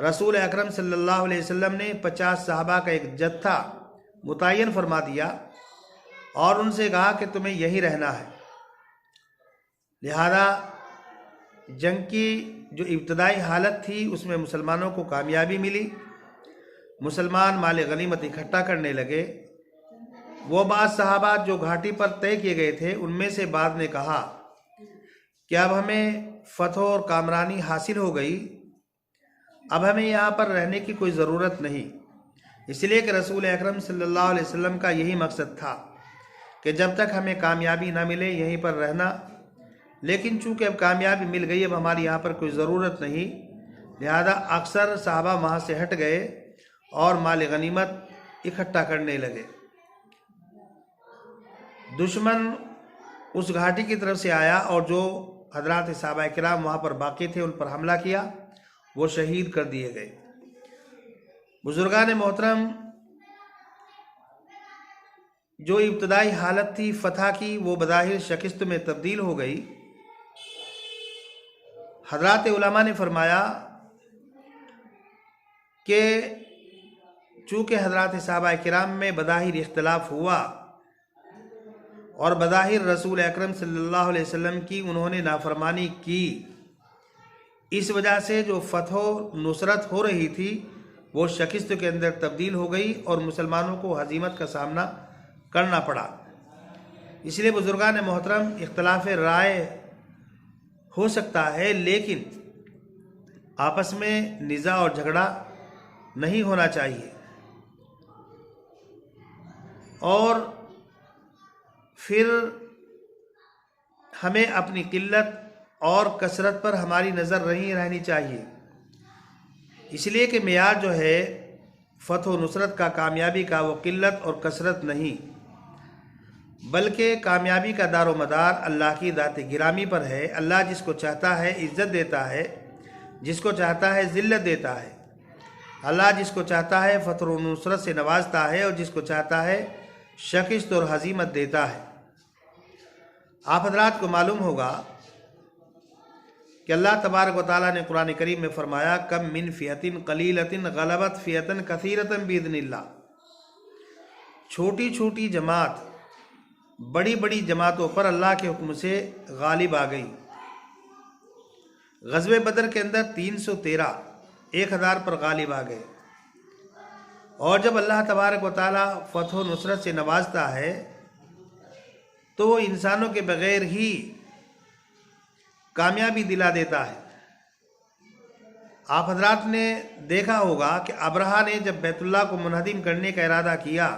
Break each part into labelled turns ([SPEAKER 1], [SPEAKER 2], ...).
[SPEAKER 1] رسول اکرم صلی اللہ علیہ وسلم نے 50 صحابہ کا ایک جتھا متعین فرما دیا اور ان سے کہا کہ تمہیں یہی رہنا ہے۔ لہذا جنگ کی جو ابتدائی حالت تھی اس میں مسلمانوں کو کامیابی ملی، مسلمان مال غنیمت اکٹھا کرنے لگے۔ وہ بعض صحابہ جو گھاٹی پر طے کیے گئے تھے ان میں سے بعض نے کہا کہ اب ہمیں فتح اور کامرانی حاصل ہو گئی، اب ہمیں یہاں پر رہنے کی کوئی ضرورت نہیں، اس لیے کہ رسول اکرم صلی اللہ علیہ وسلم کا یہی مقصد تھا کہ جب تک ہمیں کامیابی نہ ملے یہیں پر رہنا، لیکن چونکہ اب کامیابی مل گئی اب ہماری یہاں پر کوئی ضرورت نہیں، لہذا اکثر صحابہ وہاں سے ہٹ گئے اور مال غنیمت اکٹھا کرنے لگے۔ دشمن اس گھاٹی کی طرف سے آیا اور جو حضرات صحابہ کرام وہاں پر باقی تھے ان پر حملہ کیا، وہ شہید کر دیے گئے۔ بزرگان محترم، جو ابتدائی حالت تھی فتح کی وہ بظاہر شکست میں تبدیل ہو گئی۔ حضرات علماء نے فرمایا کہ چونکہ حضرات صحابہ کرام میں بظاہر اختلاف ہوا اور بظاہر رسول اکرم صلی اللہ علیہ وسلم کی انہوں نے نافرمانی کی، اس وجہ سے جو فتح و نصرت ہو رہی تھی وہ شکست کے اندر تبدیل ہو گئی اور مسلمانوں کو ہزیمت کا سامنا کرنا پڑا۔ اس لیے بزرگان محترم، اختلاف رائے ہو سکتا ہے لیکن آپس میں نزاع اور جھگڑا نہیں ہونا چاہیے، اور پھر ہمیں اپنی قلت اور کثرت پر ہماری نظر نہیں رہنی چاہیے، اس لیے کہ معیار جو ہے فتح و نصرت کا، کامیابی کا، وہ قلت اور کثرت نہیں بلکہ کامیابی کا دار و مدار اللہ کی ذات گرامی پر ہے۔ اللہ جس کو چاہتا ہے عزت دیتا ہے، جس کو چاہتا ہے ذلت دیتا ہے، اللہ جس کو چاہتا ہے فتح و نصرت سے نوازتا ہے اور جس کو چاہتا ہے شکست اور ہزیمت دیتا ہے۔ آپ حضرات کو معلوم ہوگا کہ اللہ تبارک و تعالیٰ نے قرآن کریم میں فرمایا کم من فئۃ قلیلۃ غلبت فئۃ کثیرۃ باذن اللہ، چھوٹی چھوٹی جماعت بڑی بڑی جماعتوں پر اللہ کے حکم سے غالب آ گئی۔ غزوہ بدر کے اندر 313 1000 پر غالب آ گئے، اور جب اللہ تبارک و تعالیٰ فتح و نصرت سے نوازتا ہے تو وہ انسانوں کے بغیر ہی کامیابی دلا دیتا ہے۔ آپ حضرات نے دیکھا ہوگا کہ ابرہہ نے جب بیت اللہ کو منہدم کرنے کا ارادہ کیا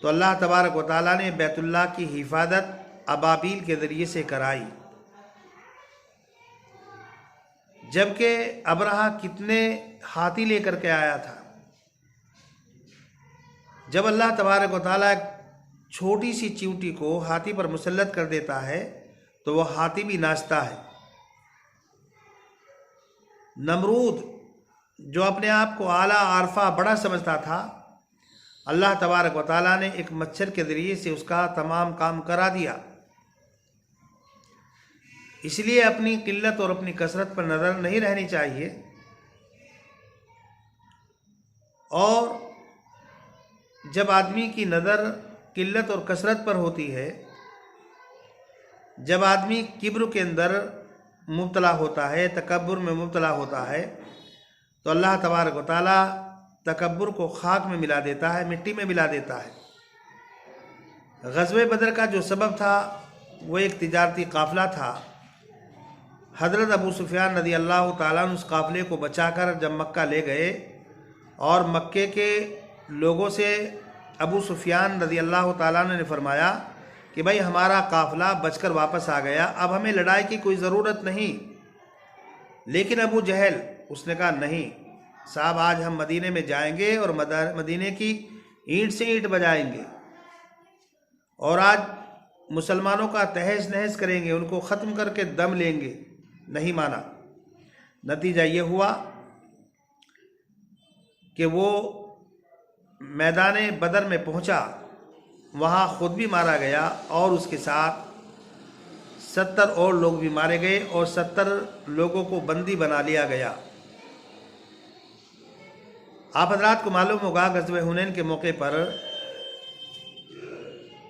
[SPEAKER 1] تو اللہ تبارک و تعالیٰ نے بیت اللہ کی حفاظت ابابیل کے ذریعے سے کرائی، جبکہ ابرہہ کتنے ہاتھی لے کر کے آیا تھا۔ جب اللہ تبارک و تعالیٰ چھوٹی سی چیونٹی کو ہاتھی پر مسلط کر دیتا ہے تو وہ ہاتھی بھی ناچتا ہے۔ نمرود جو اپنے آپ کو اعلیٰ عارفہ بڑا سمجھتا تھا، اللہ تبارک و تعالیٰ نے ایک مچھر کے ذریعے سے اس کا تمام کام کرا دیا۔ اس لیے اپنی قلت اور اپنی کثرت پر نظر نہیں رہنی چاہیے، اور جب آدمی کی نظر قلت اور کثرت پر ہوتی ہے، جب آدمی کبر کے اندر مبتلا ہوتا ہے، تکبر میں مبتلا ہوتا ہے، تو اللہ تبارک و تعالیٰ تکبر کو خاک میں ملا دیتا ہے، مٹی میں ملا دیتا ہے۔ غزوہ بدر کا جو سبب تھا وہ ایک تجارتی قافلہ تھا۔ حضرت ابو سفیان رضی اللہ تعالیٰ عنہ اس قافلے کو بچا کر جب مکہ لے گئے اور مکے کے لوگوں سے ابو سفیان رضی اللہ تعالیٰ عنہ نے فرمایا کہ بھائی ہمارا قافلہ بچ کر واپس آ گیا، اب ہمیں لڑائی کی کوئی ضرورت نہیں، لیکن ابو جہل اس نے کہا نہیں صاحب، آج ہم مدینے میں جائیں گے اور مدینے کی اینٹ سے اینٹ بجائیں گے اور آج مسلمانوں کا تہس نہس کریں گے، ان کو ختم کر کے دم لیں گے۔ نہیں مانا۔ نتیجہ یہ ہوا کہ وہ میدان بدر میں پہنچا، وہاں خود بھی مارا گیا اور اس کے ساتھ 70 اور لوگ بھی مارے گئے اور 70 لوگوں کو بندی بنا لیا گیا۔ آپ حضرات کو معلوم ہوگا غزوہ حنین کے موقع پر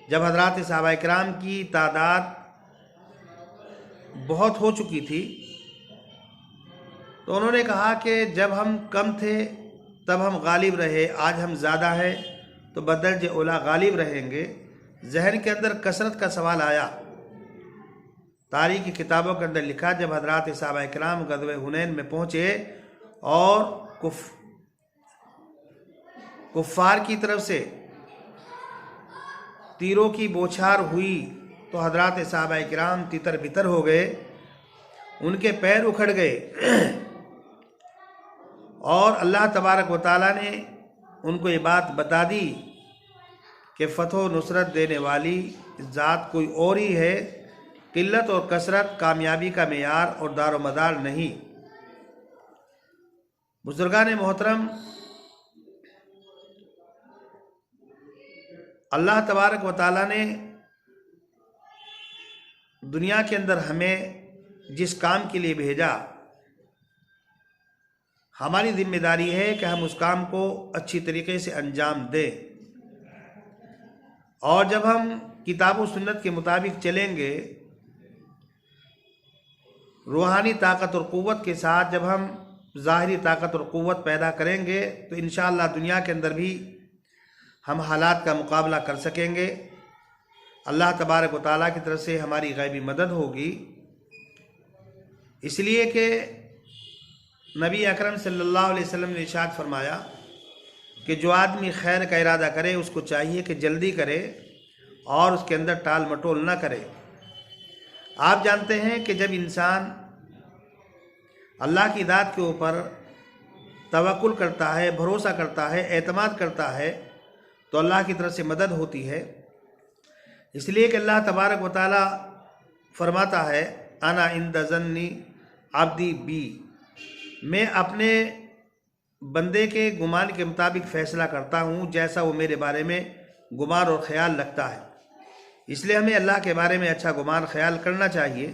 [SPEAKER 1] جب حضرات صحابہ کرام کی تعداد بہت ہو چکی تھی تو انہوں نے کہا کہ جب ہم کم تھے تب ہم غالب رہے، آج ہم زیادہ ہیں تو بدرجہ اولا غالب رہیں گے۔ ذہن کے اندر کثرت کا سوال آیا۔ تاریخ کی کتابوں کے اندر لکھا جب حضرات صحابہ کرام غزوہ حنین میں پہنچے اور کفار کی طرف سے تیروں کی بوچھار ہوئی تو حضرات صحابہ کرام تتر بتر ہو گئے، ان کے پیر اکھڑ گئے، اور اللہ تبارک و تعالیٰ نے ان کو یہ بات بتا دی کہ فتح و نصرت دینے والی ذات کوئی اور ہی ہے، قلت اور کثرت کامیابی کا معیار اور دار و مدار نہیں۔ بزرگان محترم، اللہ تبارک و تعالیٰ نے دنیا کے اندر ہمیں جس کام کے لیے بھیجا، ہماری ذمہ داری ہے کہ ہم اس کام کو اچھی طریقے سے انجام دیں، اور جب ہم کتاب و سنت کے مطابق چلیں گے، روحانی طاقت اور قوت کے ساتھ جب ہم ظاہری طاقت اور قوت پیدا کریں گے تو انشاءاللہ دنیا کے اندر بھی ہم حالات کا مقابلہ کر سکیں گے۔ اللہ تبارک و تعالیٰ کی طرف سے ہماری غیبی مدد ہوگی، اس لیے کہ نبی اکرم صلی اللہ علیہ وسلم نے ارشاد فرمایا کہ جو آدمی خیر کا ارادہ کرے اس کو چاہیے کہ جلدی کرے اور اس کے اندر ٹال مٹول نہ کرے۔ آپ جانتے ہیں کہ جب انسان اللہ کی ذات کے اوپر توکل کرتا ہے، بھروسہ کرتا ہے، اعتماد کرتا ہے تو اللہ کی طرف سے مدد ہوتی ہے، اس لیے کہ اللہ تبارک و تعالیٰ فرماتا ہے انا عند ظن عبدی بی، میں اپنے بندے کے گمان کے مطابق فیصلہ کرتا ہوں جیسا وہ میرے بارے میں گمان اور خیال رکھتا ہے۔ اس لیے ہمیں اللہ کے بارے میں اچھا گمان خیال کرنا چاہیے،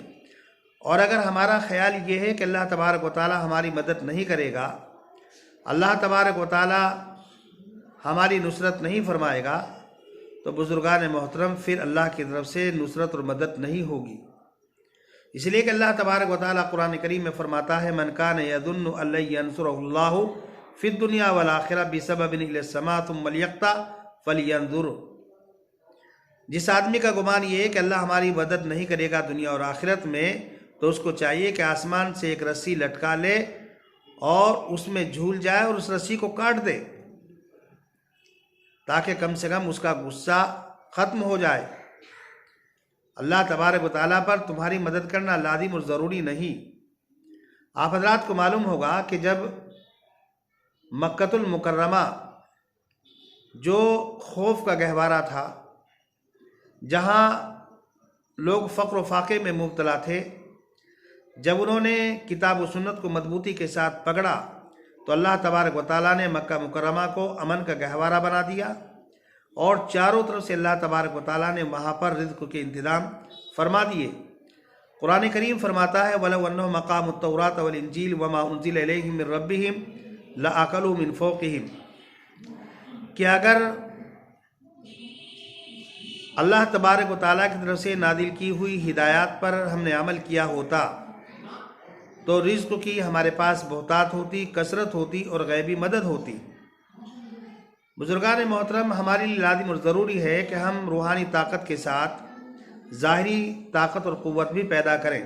[SPEAKER 1] اور اگر ہمارا خیال یہ ہے کہ اللہ تبارک و تعالیٰ ہماری مدد نہیں کرے گا، اللہ تبارک و تعالیٰ ہماری نصرت نہیں فرمائے گا، تو بزرگان محترم پھر اللہ کی طرف سے نصرت اور مدد نہیں ہوگی۔ اس لیے کہ اللہ تبارک و تعالیٰ قرآن کریم میں فرماتا ہے من کان یظن ان لن ینصرہ اللہ فی الدنیا والآخرہ بسبب الی السماء ثم لیقطع فلینظر، جس آدمی کا گمان یہ ہے کہ اللہ ہماری مدد نہیں کرے گا دنیا اور آخرت میں، تو اس کو چاہیے کہ آسمان سے ایک رسی لٹکا لے اور اس میں جھول جائے اور اس رسی کو کاٹ دے، تاکہ کم سے کم اس کا غصہ ختم ہو جائے۔ اللہ تبارک و تعالیٰ پر تمہاری مدد کرنا لازم اور ضروری نہیں۔ آپ حضرات کو معلوم ہوگا کہ جب مکۃ المکرمہ جو خوف کا گہوارہ تھا، جہاں لوگ فقر و فاقے میں مبتلا تھے، جب انہوں نے کتاب و سنت کو مضبوطی کے ساتھ پکڑا تو اللہ تبارک و تعالیٰ نے مکہ مکرمہ کو امن کا گہوارہ بنا دیا، اور چاروں طرف سے اللہ تبارک و تعالیٰ نے وہاں پر رزق کے انتظام فرما دیے۔ قرآن کریم فرماتا ہے وَلَوْ أَنَّهُمْ أَقَامُوا التَّوْرَاةَ وَالْإِنْجِيلَ وَمَا أُنزِلَ إِلَيْهِمْ مِنْ رَبِّهِمْ لَأَكَلُوا مِنْ فَوْقِهِمْ، کہ اگر اللہ تبارک و تعالیٰ کی طرف سے نازل کی ہوئی ہدایات پر ہم نے عمل کیا ہوتا تو رزق کی ہمارے پاس بہتات ہوتی، کثرت ہوتی اور غیبی مدد ہوتی۔ بزرگان محترم، ہمارے لیے لازم اور ضروری ہے کہ ہم روحانی طاقت کے ساتھ ظاہری طاقت اور قوت بھی پیدا کریں،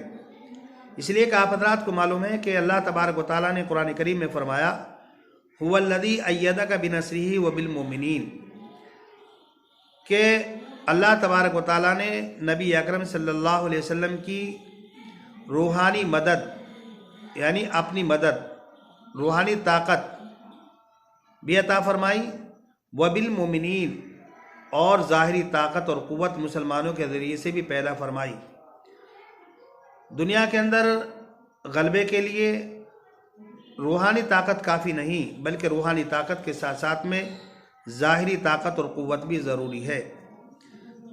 [SPEAKER 1] اس لیے کہ آپ حضرات کو معلوم ہے کہ اللہ تبارک و تعالیٰ نے قرآن کریم میں فرمایا هُوَ الَّذِي أَيَّدَكَ بِنَصْرِهِ وَبِالْمُؤْمِنِينَ، کہ اللہ تبارک و تعالیٰ نے نبی اکرم صلی اللہ علیہ وسلم کی روحانی مدد، یعنی اپنی مدد، روحانی طاقت بھی عطا فرمائی، وبالمؤمنین، اور ظاہری طاقت اور قوت مسلمانوں کے ذریعے سے بھی پیدا فرمائی۔ دنیا کے اندر غلبے کے لیے روحانی طاقت کافی نہیں، بلکہ روحانی طاقت کے ساتھ ساتھ میں ظاہری طاقت اور قوت بھی ضروری ہے۔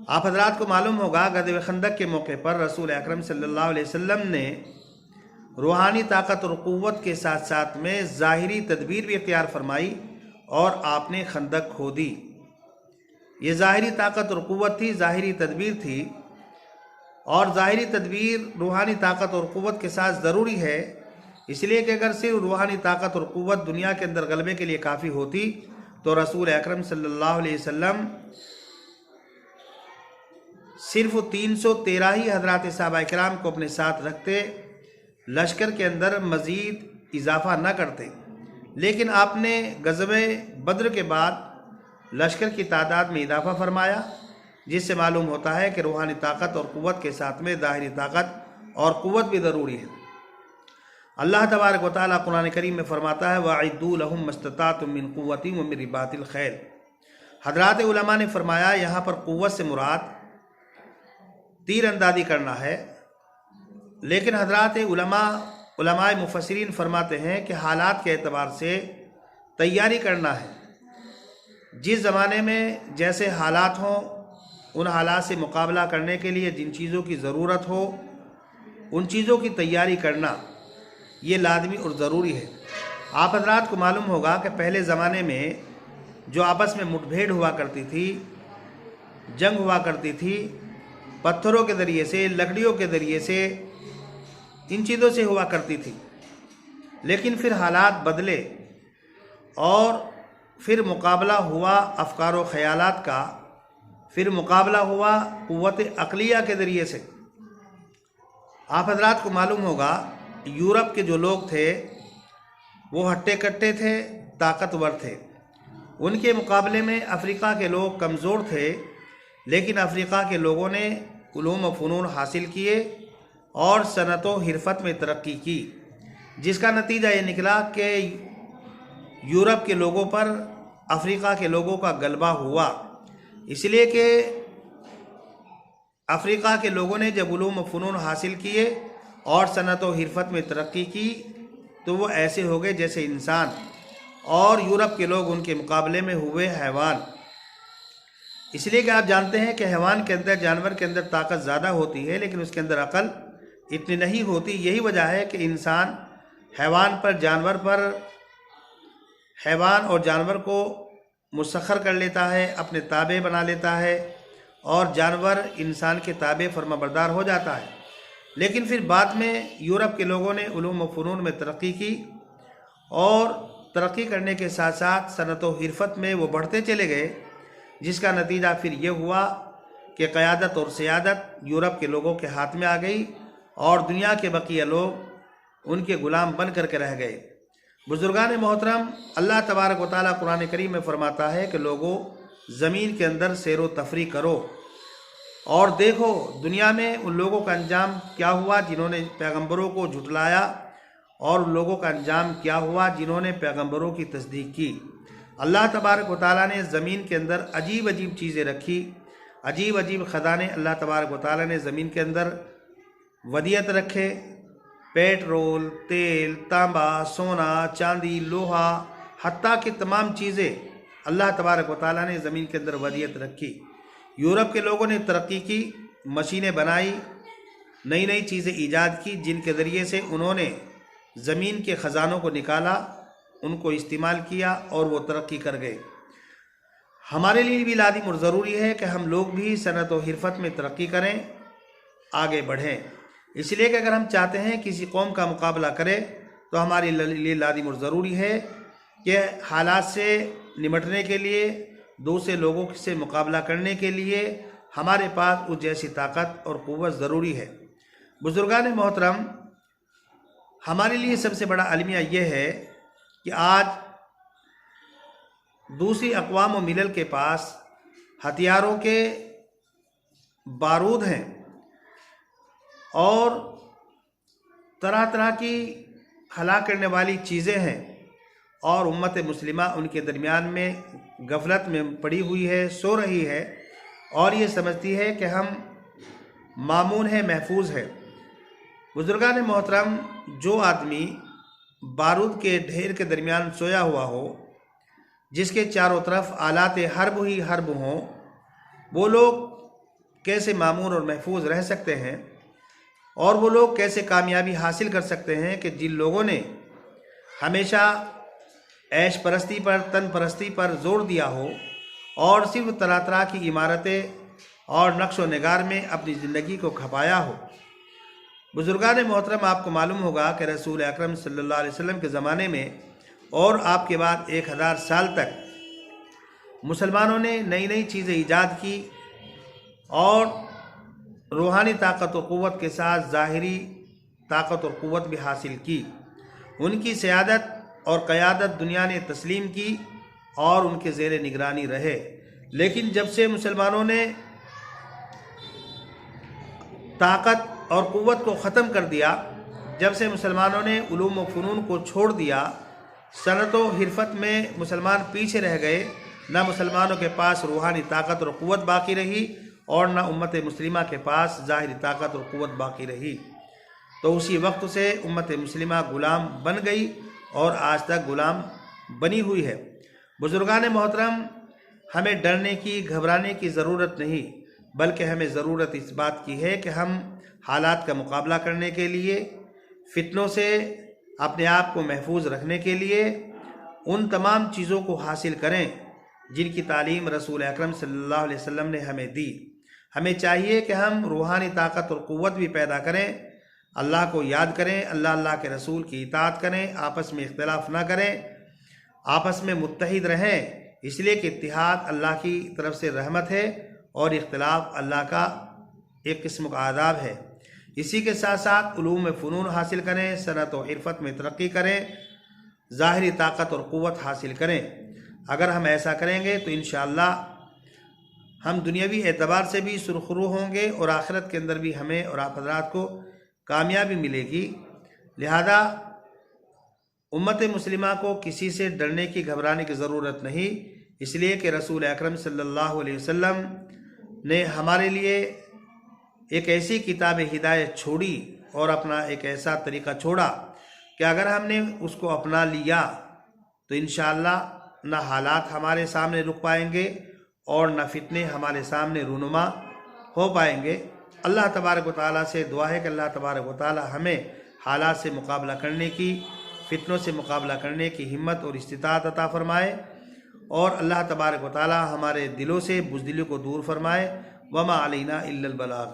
[SPEAKER 1] آپ حضرات کو معلوم ہوگا غزوہ خندق کے موقع پر رسول اکرم صلی اللہ علیہ وسلم نے روحانی طاقت اور قوت کے ساتھ ساتھ میں ظاہری تدبیر بھی اختیار فرمائی، اور آپ نے خندق کھودی۔ یہ ظاہری طاقت اور قوت تھی، ظاہری تدبیر تھی، اور ظاہری تدبیر روحانی طاقت اور قوت کے ساتھ ضروری ہے، اس لیے کہ اگر صرف روحانی طاقت اور قوت دنیا کے اندر غلبے کے لیے کافی ہوتی تو رسول اکرم صلی اللہ علیہ وسلم صرف 313 ہی حضرات صحابہ کرام کو اپنے ساتھ رکھتے، لشکر کے اندر مزید اضافہ نہ کرتے، لیکن آپ نے غزوہ بدر کے بعد لشکر کی تعداد میں اضافہ فرمایا، جس سے معلوم ہوتا ہے کہ روحانی طاقت اور قوت کے ساتھ میں ظاہری طاقت اور قوت بھی ضروری ہے۔ اللہ تبارک و تعالیٰ قرآن کریم میں فرماتا ہے وَأَعِدُّوا لَهُم مَّا اسْتَطَعْتُم مِّن قُوَّةٍ وَمِن رِّبَاطِ الْخَيْلِ۔ حضرات علماء نے فرمایا یہاں پر قوت سے مراد تیر اندازی کرنا ہے، لیکن حضرات علماء مفسرین فرماتے ہیں کہ حالات کے اعتبار سے تیاری کرنا ہے۔ جس زمانے میں جیسے حالات ہوں، ان حالات سے مقابلہ کرنے کے لیے جن چیزوں کی ضرورت ہو ان چیزوں کی تیاری کرنا یہ لازمی اور ضروری ہے۔ آپ حضرات کو معلوم ہوگا کہ پہلے زمانے میں جو آپس میں مٹ بھیڑ ہوا کرتی تھی، جنگ ہوا کرتی تھی، پتھروں کے ذریعے سے، لکڑیوں کے ذریعے سے، ان چیزوں سے ہوا کرتی تھی، لیکن پھر حالات بدلے اور پھر مقابلہ ہوا افکار و خیالات کا، پھر مقابلہ ہوا قوت عقلیہ کے ذریعے سے۔ آپ حضرات کو معلوم ہوگا یورپ کے جو لوگ تھے وہ ہٹے کٹے تھے، طاقتور تھے، ان کے مقابلے میں افریقہ کے لوگ کمزور تھے، لیکن افریقہ کے لوگوں نے علوم و فنون حاصل کیے اور صنعت و حرفت میں ترقی کی، جس کا نتیجہ یہ نکلا کہ یورپ کے لوگوں پر افریقہ کے لوگوں کا غلبہ ہوا، اس لیے کہ افریقہ کے لوگوں نے جب علوم و فنون حاصل کیے اور صنعت و حرفت میں ترقی کی تو وہ ایسے ہو گئے جیسے انسان، اور یورپ کے لوگ ان کے مقابلے میں ہوئے حیوان۔ اس لیے کہ آپ جانتے ہیں کہ حیوان کے اندر، جانور کے اندر طاقت زیادہ ہوتی ہے لیکن اس کے اندر عقل اتنی نہیں ہوتی۔ یہی وجہ ہے کہ انسان حیوان اور جانور کو مسخر کر لیتا ہے، اپنے تابع بنا لیتا ہے، اور جانور انسان کے تابع فرما بردار ہو جاتا ہے۔ لیکن پھر بعد میں یورپ کے لوگوں نے علوم و فنون میں ترقی کی، اور ترقی کرنے کے ساتھ ساتھ صنعت و حرفت میں وہ بڑھتے چلے گئے، جس کا نتیجہ پھر یہ ہوا کہ قیادت اور سیادت یورپ کے لوگوں کے ہاتھ میں آ گئی، اور دنیا کے بقیہ لوگ ان کے غلام بن کر کے رہ گئے۔ بزرگان محترم، اللہ تبارک و تعالیٰ قرآن کریم میں فرماتا ہے کہ لوگوں زمین کے اندر سیر و تفریح کرو اور دیکھو دنیا میں ان لوگوں کا انجام کیا ہوا جنہوں نے پیغمبروں کو جھٹلایا، اور ان لوگوں کا انجام کیا ہوا جنہوں نے پیغمبروں کی تصدیق کی۔ اللہ تبارک و تعالیٰ نے زمین کے اندر عجیب عجیب چیزیں رکھی، عجیب عجیب خزانے اللہ تبارک و تعالیٰ نے زمین کے اندر ودیعت رکھے، پیٹرول، تیل، تانبا، سونا، چاندی، لوہا، حتیٰ کہ تمام چیزیں اللہ تبارک و تعالیٰ نے زمین کے اندر ودیعت رکھی۔ یورپ کے لوگوں نے ترقی کی، مشینیں بنائی، نئی نئی چیزیں ایجاد کی، جن کے ذریعے سے انہوں نے زمین کے خزانوں کو نکالا، ان کو استعمال کیا اور وہ ترقی کر گئے۔ ہمارے لیے بھی لازم اور ضروری ہے کہ ہم لوگ بھی صنعت و حرفت میں ترقی کریں، آگے بڑھیں، اس لیے کہ اگر ہم چاہتے ہیں کسی قوم کا مقابلہ کریں تو ہمارے لیے لازم اور ضروری ہے کہ حالات سے نمٹنے کے لیے، دوسرے لوگوں سے مقابلہ کرنے کے لیے ہمارے پاس اس جیسی طاقت اور قوت ضروری ہے۔ بزرگان محترم، ہمارے لیے سب سے بڑا المیہ یہ ہے کہ آج دوسری اقوام و ملل کے پاس ہتھیاروں کے بارود ہیں اور طرح طرح کی ہلاک کرنے والی چیزیں ہیں، اور امت مسلمہ ان کے درمیان میں غفلت میں پڑی ہوئی ہے، سو رہی ہے، اور یہ سمجھتی ہے کہ ہم مامون ہے، محفوظ ہے۔ بزرگان محترم، جو آدمی بارود کے ڈھیر کے درمیان سویا ہوا ہو، جس کے چاروں طرف آلات حرب ہی حرب ہوں، وہ لوگ کیسے مامون اور محفوظ رہ سکتے ہیں، اور وہ لوگ کیسے کامیابی حاصل کر سکتے ہیں کہ جن لوگوں نے ہمیشہ عیش پرستی پر، تن پرستی پر زور دیا ہو اور صرف طرح طرح کی عمارتیں اور نقش و نگار میں اپنی زندگی کو کھپایا ہو۔ بزرگان محترم، آپ کو معلوم ہوگا کہ رسول اکرم صلی اللہ علیہ وسلم کے زمانے میں اور آپ کے بعد 1000 سال تک مسلمانوں نے نئی نئی چیزیں ایجاد کی اور روحانی طاقت و قوت کے ساتھ ظاہری طاقت اور قوت بھی حاصل کی۔ ان کی سیادت اور قیادت دنیا نے تسلیم کی اور ان کے زیر نگرانی رہے، لیکن جب سے مسلمانوں نے طاقت اور قوت کو ختم کر دیا، جب سے مسلمانوں نے علوم و فنون کو چھوڑ دیا، صنعت و حرفت میں مسلمان پیچھے رہ گئے، نہ مسلمانوں کے پاس روحانی طاقت اور قوت باقی رہی اور نہ امت مسلمہ کے پاس ظاہری طاقت اور قوت باقی رہی، تو اسی وقت سے امت مسلمہ غلام بن گئی اور آج تک غلام بنی ہوئی ہے۔ بزرگان محترم، ہمیں ڈرنے کی، گھبرانے کی ضرورت نہیں، بلکہ ہمیں ضرورت اس بات کی ہے کہ ہم حالات کا مقابلہ کرنے کے لیے، فتنوں سے اپنے آپ کو محفوظ رکھنے کے لیے ان تمام چیزوں کو حاصل کریں جن کی تعلیم رسول اکرم صلی اللہ علیہ وسلم نے ہمیں دی۔ ہمیں چاہیے کہ ہم روحانی طاقت اور قوت بھی پیدا کریں، اللہ کو یاد کریں، اللہ کے رسول کی اطاعت کریں، آپس میں اختلاف نہ کریں، آپس میں متحد رہیں، اس لیے کہ اتحاد اللہ کی طرف سے رحمت ہے اور اختلاف اللہ کا ایک قسم کا عذاب ہے۔ اسی کے ساتھ ساتھ علوم فنون حاصل کریں، صنعت و حرفت میں ترقی کریں، ظاہری طاقت اور قوت حاصل کریں۔ اگر ہم ایسا کریں گے تو انشاءاللہ ہم دنیاوی اعتبار سے بھی سرخرو ہوں گے اور آخرت کے اندر بھی ہمیں اور آپ حضرات کو کامیابی ملے گی۔ لہذا امت مسلمہ کو کسی سے ڈرنے کی، گھبرانے کی ضرورت نہیں، اس لیے کہ رسول اکرم صلی اللہ علیہ وسلم نے ہمارے لیے ایک ایسی کتاب ہدایت چھوڑی اور اپنا ایک ایسا طریقہ چھوڑا کہ اگر ہم نے اس کو اپنا لیا تو انشاءاللہ نہ حالات ہمارے سامنے رک پائیں گے اور نہ فتنے ہمارے سامنے رونما ہو پائیں گے۔ اللہ تبارک و تعالیٰ سے دعا ہے کہ اللہ تبارک و تعالیٰ ہمیں حالات سے مقابلہ کرنے کی، فتنوں سے مقابلہ کرنے کی ہمت اور استطاعت عطا فرمائے، اور اللہ تبارک و تعالیٰ ہمارے دلوں سے بزدلی کو دور فرمائے۔ وما علینا الا البلاغ۔